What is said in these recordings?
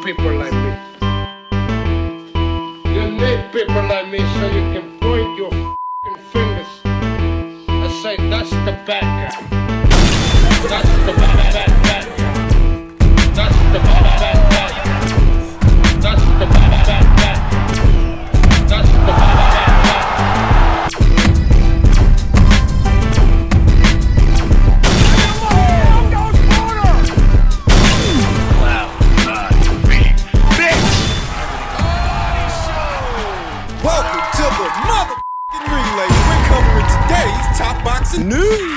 people like me. You need people like me so you can point your f***ing fingers and say, that's the bad guy. That's the bad guy. That's the bad guy. That's the bad guy. That's the bad guy. Welcome to the motherfucking relay. We're covering today's top boxing news.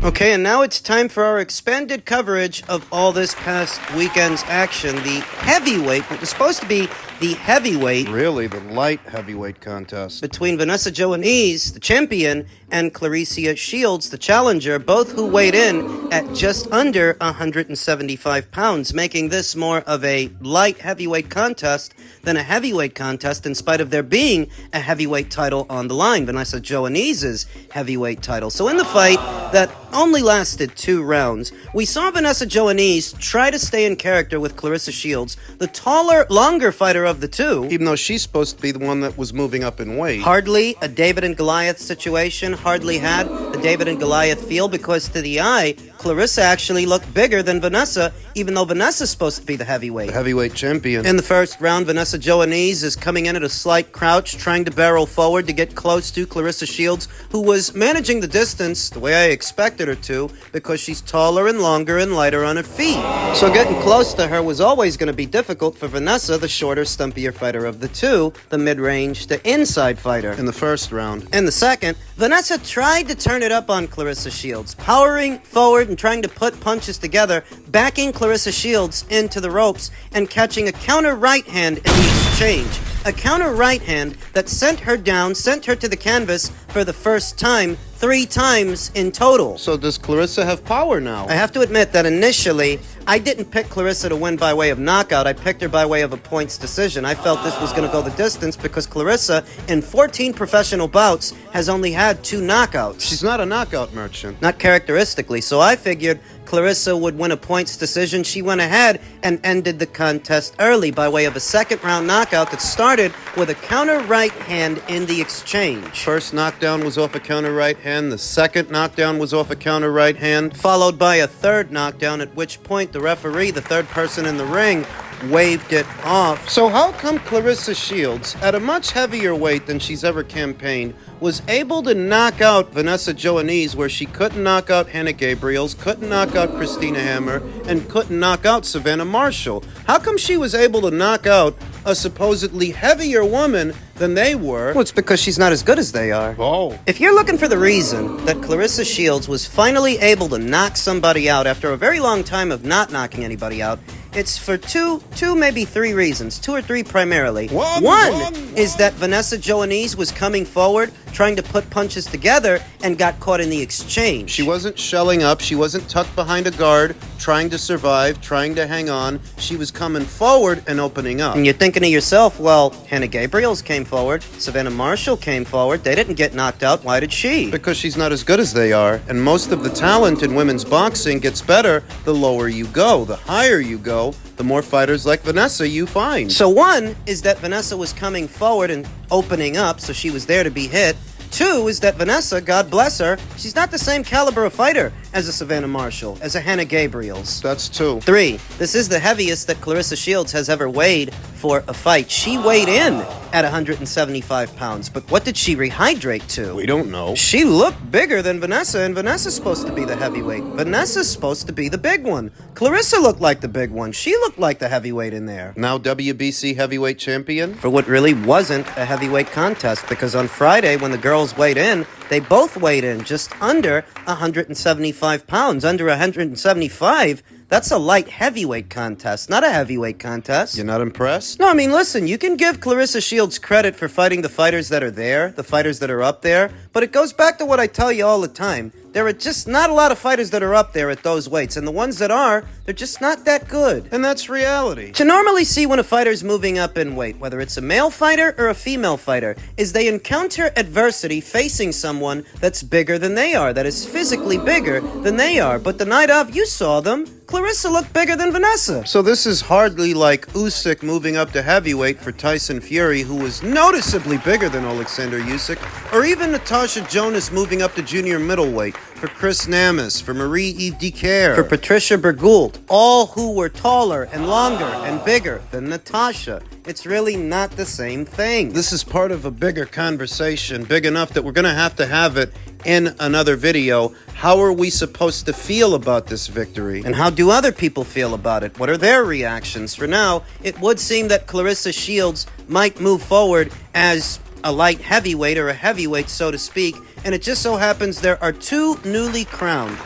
Okay, and now it's time for our expanded coverage of all this past weekend's action. The heavyweight, what was supposed to be the heavyweight, Really, the light heavyweight contest. between Vanessa Joanisse, the champion, and Clarissa Shields, the challenger, both who weighed in at just under 175 pounds, making this more of a light heavyweight contest than a heavyweight contest, in spite of there being a heavyweight title on the line, Vanessa Joanisse's heavyweight title. So in the fight that only lasted 2 rounds, we saw Vanessa Joanisse try to stay in character with Clarissa Shields, the taller, longer fighter of the two. Even though she's supposed to be the one that was moving up in weight. Hardly a David and Goliath situation, hardly had a David and Goliath feel, because to the eye, Clarissa actually looked bigger than Vanessa, even though Vanessa's supposed to be the heavyweight. The heavyweight champion. In the first round, Vanessa Joanisse is coming in at a slight crouch, trying to barrel forward to get close to Clarissa Shields, who was managing the distance the way I expected her to, because she's taller and longer and lighter on her feet. So getting close to her was always going to be difficult for Vanessa, the shorter, stumpier fighter of the two, the mid-range, the inside fighter. In the first round. In the second, Vanessa tried to turn it up on Clarissa Shields, powering forward and trying to put punches together, backing Clarissa Shields into the ropes and catching a counter right hand in the exchange. A counter right hand that sent her down, sent her to the canvas for the first time, 3 times in total. So does Clarissa have power now? I have to admit that initially, I didn't pick Clarissa to win by way of knockout. I picked her by way of a points decision. I felt this was going to go the distance because Clarissa, in 14 professional bouts, has only had 2 knockouts. She's not a knockout merchant. Not characteristically, so I figured Clarissa would win a points decision. She went ahead and ended the contest early by way of a second-round knockout that started with a counter right hand in the exchange. First knockdown was off a counter right hand. The second knockdown was off a counter right hand. Followed by a third knockdown, at which point the referee, the third person in the ring, waved it off. So how come Clarissa Shields, at a much heavier weight than she's ever campaigned, was able to knock out Vanessa Joanisse where she couldn't knock out Hannah Gabriels, couldn't knock out Christina Hammer, and couldn't knock out Savannah Marshall? How come she was able to knock out a supposedly heavier woman than they were? Well, it's because she's not as good as they are. Oh. If you're looking for the reason that Clarissa Shields was finally able to knock somebody out after a very long time of not knocking anybody out, it's for two, maybe 3 reasons. 2 or 3 primarily. One is that Vanessa Joanisse was coming forward, trying to put punches together, and got caught in the exchange. She wasn't shelling up. She wasn't tucked behind a guard, trying to survive, trying to hang on. She was coming forward and opening up. And you're thinking to yourself, well, Hannah Gabriels came forward, Savannah Marshall came forward, they didn't get knocked out, why did she? Because she's not as good as they are, and most of the talent in women's boxing gets better the lower you go. The higher you go, the more fighters like Vanessa you find. So one is that Vanessa was coming forward and opening up, so she was there to be hit. 2 is that Vanessa, God bless her, she's not the same caliber of fighter as a Savannah Marshall, as a Hannah Gabriels. That's 2. 3, this is the heaviest that Clarissa Shields has ever weighed for a fight. She weighed in at 175 pounds, but what did she rehydrate to? We don't know. She looked bigger than Vanessa, and Vanessa's supposed to be the heavyweight. Vanessa's supposed to be the big one. Clarissa looked like the big one. She looked like the heavyweight in there. Now WBC heavyweight champion? For what really wasn't a heavyweight contest, because on Friday, when the girls weighed in, they both weighed in just under 175 pounds. Under 175, that's a light heavyweight contest, not a heavyweight contest. You're not impressed? No, I mean, listen, you can give Clarissa Shields credit for fighting the fighters that are there, the fighters that are up there, but it goes back to what I tell you all the time. There are just not a lot of fighters that are up there at those weights, and the ones that are, they're just not that good. And that's reality. To normally see when a fighter's moving up in weight, whether it's a male fighter or a female fighter, is they encounter adversity facing someone that's bigger than they are, that is physically bigger than they are. But the night of, you saw them. Clarissa looked bigger than Vanessa. So this is hardly like Usyk moving up to heavyweight for Tyson Fury, who was noticeably bigger than Alexander Usyk, or even Natasha Jonas moving up to junior middleweight for Chris Namis, for Marie-Eve Dicaire, For Patricia Bergould, all who were taller and longer and bigger than Natasha. It's really not the same thing. This is part of a bigger conversation, big enough that we're going to have it in another video. How are we supposed to feel about this victory? And how do other people feel about it? What are their reactions? For now, it would seem that Clarissa Shields might move forward as a light heavyweight, or a heavyweight, so to speak. And it just so happens there are two newly crowned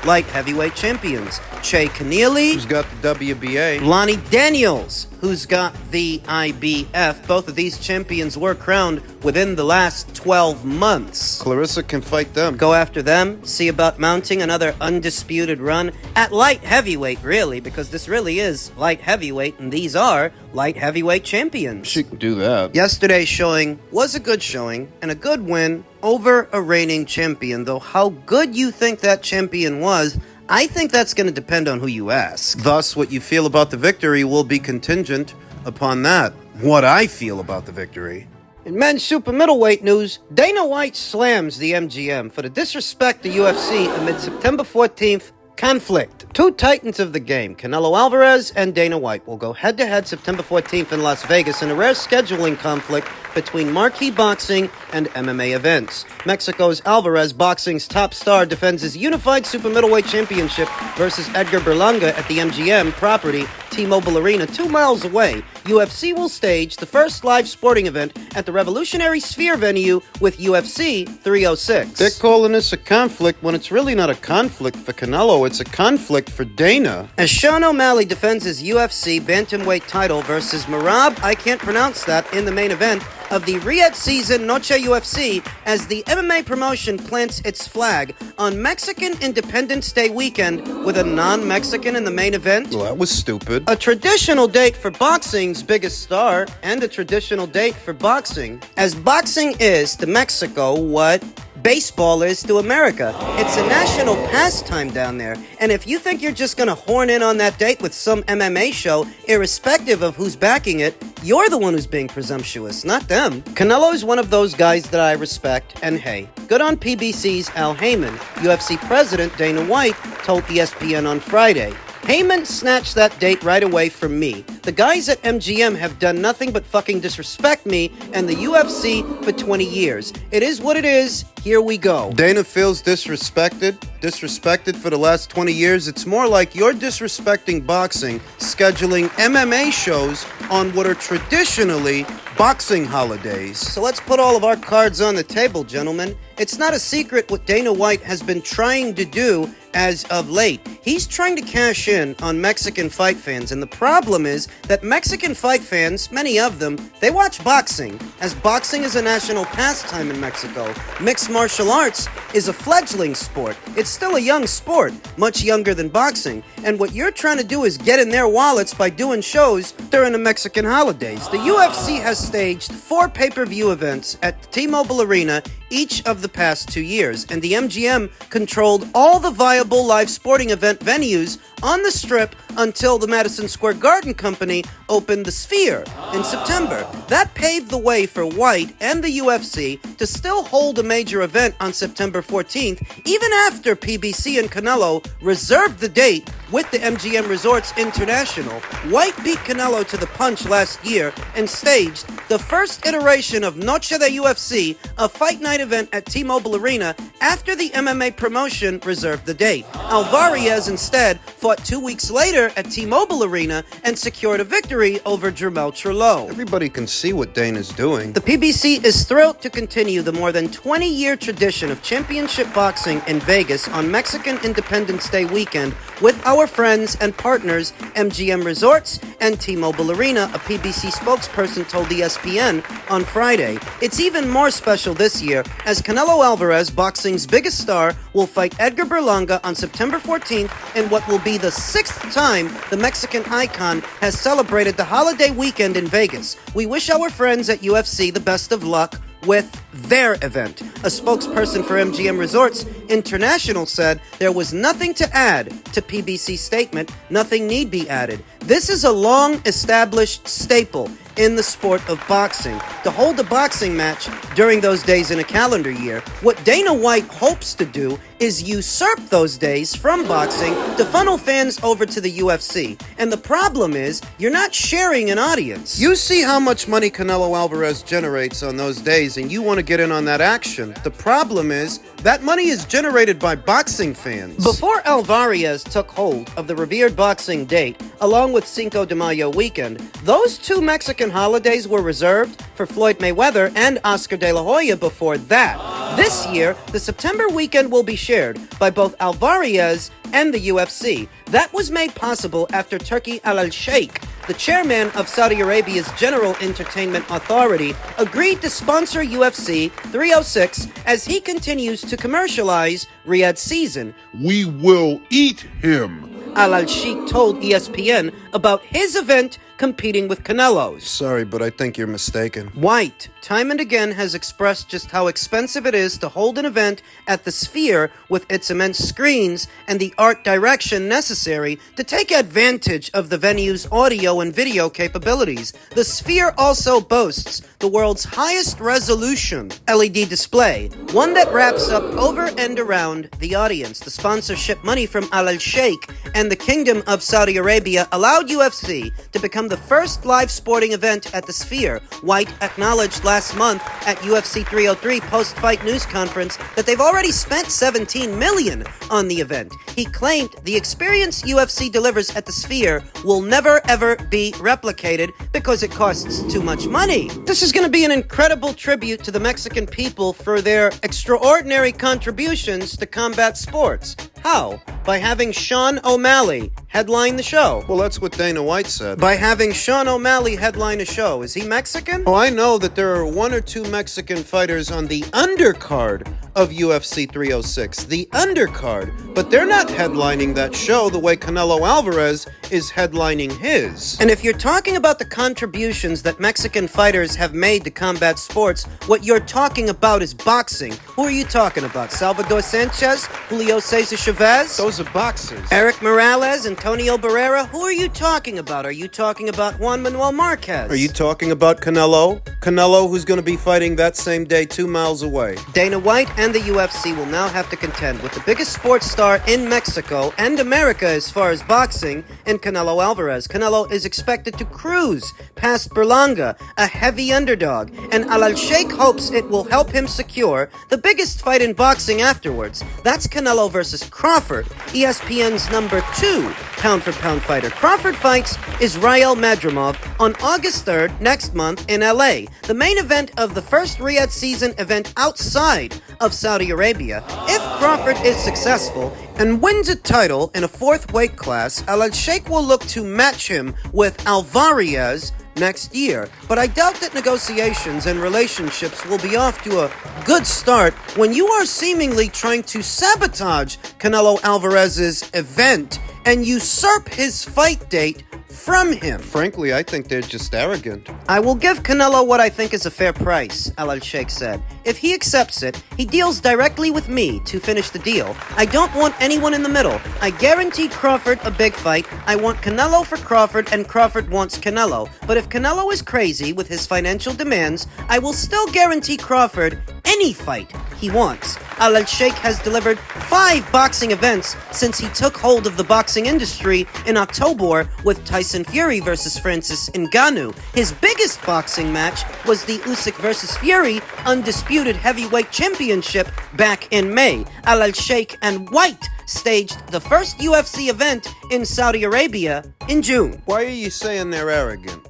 light heavyweight champions. Che Keneally, Who's got the WBA? Lonnie Daniels, who's got the IBF. Both of these champions were crowned within the last 12 months. Clarissa can fight them. Go after them, see about mounting another undisputed run at light heavyweight, really, because this really is light heavyweight, and these are light heavyweight champions. She can do that. Yesterday's showing was a good showing and a good win over a reigning champion, though how good you think that champion was, I think that's going to depend on who you ask. Thus, what you feel about the victory will be contingent upon that. What I feel about the victory. In men's super middleweight news, Dana White slams the MGM for the disrespect to UFC amid September 14th conflict. Two titans of the game, Canelo Alvarez and Dana White, will go head-to-head September 14th in Las Vegas in a rare scheduling conflict between marquee boxing and MMA events. Mexico's Alvarez, boxing's top star, defends his unified super middleweight championship versus Edgar Berlanga at the MGM property, T-Mobile Arena, 2 miles away. UFC will stage the first live sporting event at the Revolutionary Sphere venue with UFC 306. They're calling this a conflict when it's really not a conflict for Canelo, it's a conflict for Dana. As Sean O'Malley defends his UFC bantamweight title versus Merab, I can't pronounce that, in the main event of the Riyadh season Noche UFC, as the MMA promotion plants its flag on Mexican Independence Day weekend with a non-Mexican in the main event. Well, that was stupid. A traditional date for boxing's biggest star, and a traditional date for boxing, as boxing is to Mexico what baseball is to America. It's a national pastime down there, and if you think you're just gonna horn in on that date with some MMA show, irrespective of who's backing it, you're the one who's being presumptuous, not them. Canelo's one of those guys that I respect, and hey, good on PBC's Al Heyman. UFC president Dana White told ESPN on Friday, Heyman snatched that date right away from me. The guys at MGM have done nothing but fucking disrespect me and the UFC for 20 years. It is what it is. Here we go. Dana feels disrespected for the last 20 years. It's more like you're disrespecting boxing, scheduling MMA shows on what are traditionally boxing holidays. So let's put all of our cards on the table, gentlemen. It's not a secret what Dana White has been trying to do as of late. He's trying to cash in on Mexican fight fans, and the problem is that Mexican fight fans, many of them, they watch boxing, as boxing is a national pastime in Mexico. Mixed martial arts is a fledgling sport. It's still a young sport, much younger than boxing, and what you're trying to do is get in their wallets by doing shows during the Mexican holidays. The UFC has staged 4 pay-per-view events at the T-Mobile Arena each of the past 2 years, and the MGM controlled all the viable live sporting event venues on the Strip until the Madison Square Garden Company opened the Sphere in September. That paved the way for White and the UFC to still hold a major event on September 14th, even after PBC and Canelo reserved the date with the MGM Resorts International. White beat Canelo to the punch last year and staged the first iteration of Noche de UFC, a fight night event at T-Mobile Arena, after the MMA promotion reserved the date. Alvarez instead fought 2 weeks later at T-Mobile Arena and secured a victory over Jermell Trello. Everybody can see what Dana's doing. The PBC is thrilled to continue the more than 20-year tradition of championship boxing in Vegas on Mexican Independence Day weekend with our friends and partners MGM Resorts and T-Mobile Arena, a PBC spokesperson told ESPN on Friday. It's even more special this year as Canelo Alvarez, boxing's biggest star, will fight Edgar Berlanga on September 14th in what will be the 6th time the Mexican icon has celebrated the holiday weekend in Vegas. We wish our friends at UFC the best of luck with their event. A spokesperson for MGM Resorts International said there was nothing to add to PBC's statement. Nothing need be added. This is a long-established staple in the sport of boxing. To hold a boxing match during those days in a calendar year, what Dana White hopes to do is usurp those days from boxing to funnel fans over to the UFC. And the problem is, you're not sharing an audience. You see how much money Canelo Alvarez generates on those days, and you want to get in on that action. The problem is, that money is generated by boxing fans. Before Alvarez took hold of the revered boxing date, along with Cinco de Mayo weekend, those two Mexican holidays were reserved for Floyd Mayweather and Oscar De La Hoya before that. This year, the September weekend will be shared by both Alvarez and the UFC. That was made possible after Turki Alalshikh, the chairman of Saudi Arabia's General Entertainment Authority, agreed to sponsor UFC 306 as he continues to commercialize Riyadh's season. We will eat him. Alalshikh told ESPN about his event competing with Canelo's. Sorry, but I think you're mistaken. White, time and again, has expressed just how expensive it is to hold an event at the Sphere with its immense screens and the art direction necessary to take advantage of the venue's audio and video capabilities. The Sphere also boasts the world's highest resolution LED display, one that wraps up over and around the audience. The sponsorship money from Alalshikh and the Kingdom of Saudi Arabia allowed UFC to become the first live sporting event at the Sphere. White acknowledged last month at UFC 303 post-fight news conference that they've already spent $17 million on the event. He claimed the experience UFC delivers at the Sphere will never ever be replicated because it costs too much money. This is going to be an incredible tribute to the Mexican people for their extraordinary contributions to combat sports. How? By having Sean O'Malley headline the show. Well, that's what Dana White said. By having Sean O'Malley headline a show. Is he Mexican? Oh, I know that there are one or two Mexican fighters on the undercard of UFC 306. The undercard. But they're not headlining that show the way Canelo Alvarez is headlining his. And if you're talking about the contributions that Mexican fighters have made to combat sports, what you're talking about is boxing. Who are you talking about? Salvador Sanchez? Julio Cesar Chavez? Those are boxers. Eric Morales? Antonio Barrera? Who are you talking about? Are you talking about Juan Manuel Marquez? Are you talking about Canelo? Canelo, who's going to be fighting that same day 2 miles away. Dana White and the UFC will now have to contend with the biggest sports star in Mexico and America as far as boxing in Canelo Alvarez. Canelo is expected to cruise past Berlanga, a heavy underdog, and Alalshikh hopes it will help him secure the biggest fight in boxing afterwards. That's Canelo versus Crawford, ESPN's number 2 pound-for-pound fighter. Crawford fights Israel Madrimov on August 3rd next month in LA, the main event of the first Riyadh season event outside of Saudi Arabia. If Crawford is successful and wins a title in a 4th weight class, Alalshikh will look to match him with Alvarez next year. But I doubt that negotiations and relationships will be off to a good start when you are seemingly trying to sabotage Canelo Alvarez's event and usurp his fight date from him. Frankly, I think they're just arrogant. I will give Canelo what I think is a fair price, Alalshikh said. If he accepts it, he deals directly with me to finish the deal. I don't want anyone in the middle. I guaranteed Crawford a big fight. I want Canelo for Crawford, and Crawford wants Canelo. But if Canelo is crazy with his financial demands, I will still guarantee Crawford any fight he wants. Alalshikh has delivered 5 boxing events since he took hold of the boxing industry in October with Tyson Fury versus Francis Ngannou. His biggest boxing match was the Usyk versus Fury Undisputed Heavyweight Championship back in May. Alalshikh and White staged the first UFC event in Saudi Arabia in June. Why are you saying they're arrogant?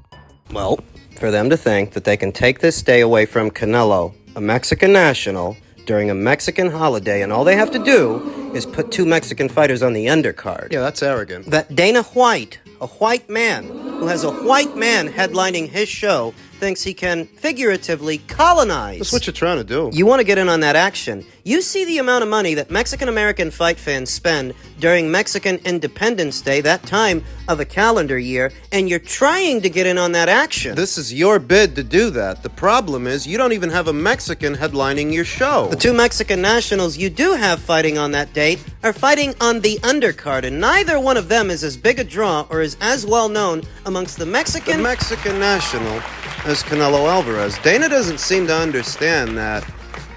Well, for them to think that they can take this day away from Canelo, a Mexican national, during a Mexican holiday, and all they have to do is put 2 Mexican fighters on the undercard. Yeah, that's arrogant. That Dana White, a white man, who has a white man headlining his show, thinks he can figuratively colonize. That's what you're trying to do. You want to get in on that action. You see the amount of money that Mexican-American fight fans spend during Mexican Independence Day, that time of a calendar year, and you're trying to get in on that action. This is your bid to do that. The problem is you don't even have a Mexican headlining your show. The two Mexican nationals you do have fighting on that date are fighting on the undercard, and neither one of them is as big a draw or is as well known amongst the Mexican national as Canelo Alvarez. Dana doesn't seem to understand that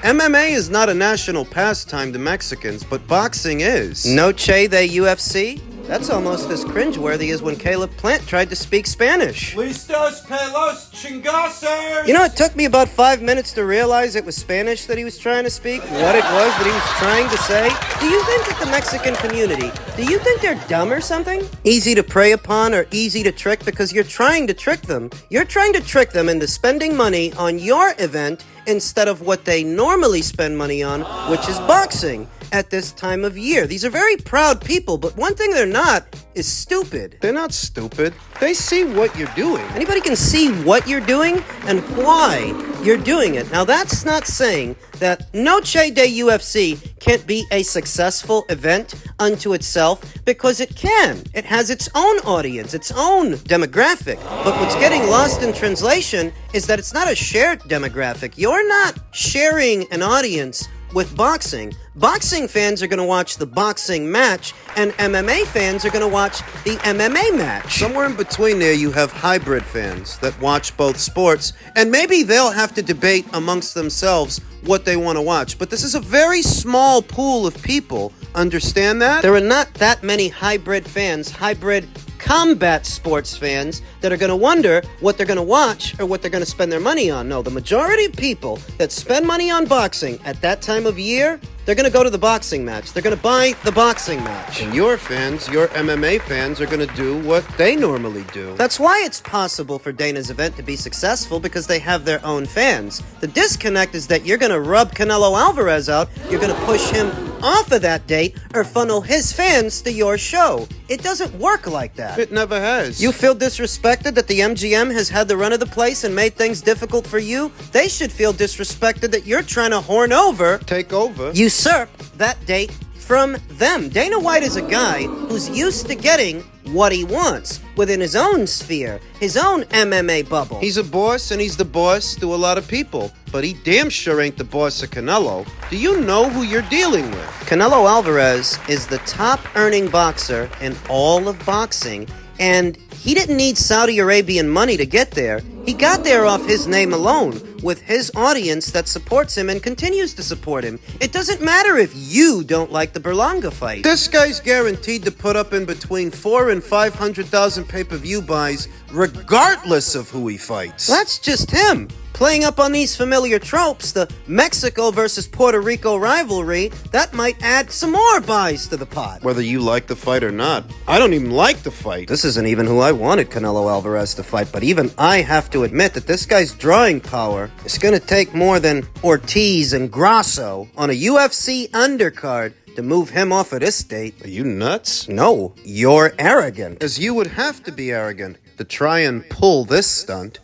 MMA is not a national pastime to Mexicans, but boxing is. Noche de UFC? That's almost as cringeworthy as when Caleb Plant tried to speak Spanish. Listos pelos chingazos! You know, it took me about 5 minutes to realize it was Spanish that he was trying to speak, what it was that he was trying to say. Do you think that the Mexican community, do you think they're dumb or something? Easy to prey upon or easy to trick because you're trying to trick them. You're trying to trick them into spending money on your event instead of what they normally spend money on, which is boxing at this time of year. These are very proud people, but one thing they're not is stupid. They're not stupid. They see what you're doing. Anybody can see what you're doing and why you're doing it. Now, that's not saying that Noche de UFC can't be a successful event unto itself, because it can. It has its own audience, its own demographic. But what's getting lost in translation is that it's not a shared demographic. You're not sharing an audience with boxing. Boxing fans are going to watch the boxing match, and MMA fans are going to watch the MMA match. Somewhere in between there, you have hybrid fans that watch both sports, and maybe they'll have to debate amongst themselves what they want to watch. But this is a very small pool of people. Understand that? There are not that many hybrid fans, hybrid combat sports fans, that are going to wonder what they're going to watch or what they're going to spend their money on. No, the majority of people that spend money on boxing at that time of year, they're going to go to the boxing match. They're going to buy the boxing match. And your fans, your MMA fans, are going to do what they normally do. That's why it's possible for Dana's event to be successful, because they have their own fans. The disconnect is that you're going to rub Canelo Alvarez out, you're going to push him off of that date, or funnel his fans to your show. It doesn't work like that. It never has. You feel disrespected that the MGM has had the run of the place and made things difficult for you? They should feel disrespected that you're trying to horn over, take over, usurp that date from them. Dana White is a guy who's used to getting what he wants within his own sphere, his own MMA bubble. He's a boss, and he's the boss to a lot of people, but he damn sure ain't the boss of Canelo. Do you know who you're dealing with? Canelo Alvarez is the top earning boxer in all of boxing, and he didn't need Saudi Arabian money to get there. He got there off his name alone, with his audience that supports him and continues to support him. It doesn't matter if you don't like the Berlanga fight. This guy's guaranteed to put up in between 400,000 and 500,000 pay-per-view buys, regardless of who he fights. That's just him. Playing up on these familiar tropes, the Mexico versus Puerto Rico rivalry, that might add some more buys to the pot. Whether you like the fight or not. I don't even like the fight. This isn't even who I wanted Canelo Alvarez to fight, but even I have to admit that this guy's drawing power is going to take more than Ortiz and Grasso on a UFC undercard to move him off of this date. Are you nuts? No, you're arrogant. As you would have to be arrogant to try and pull this stunt.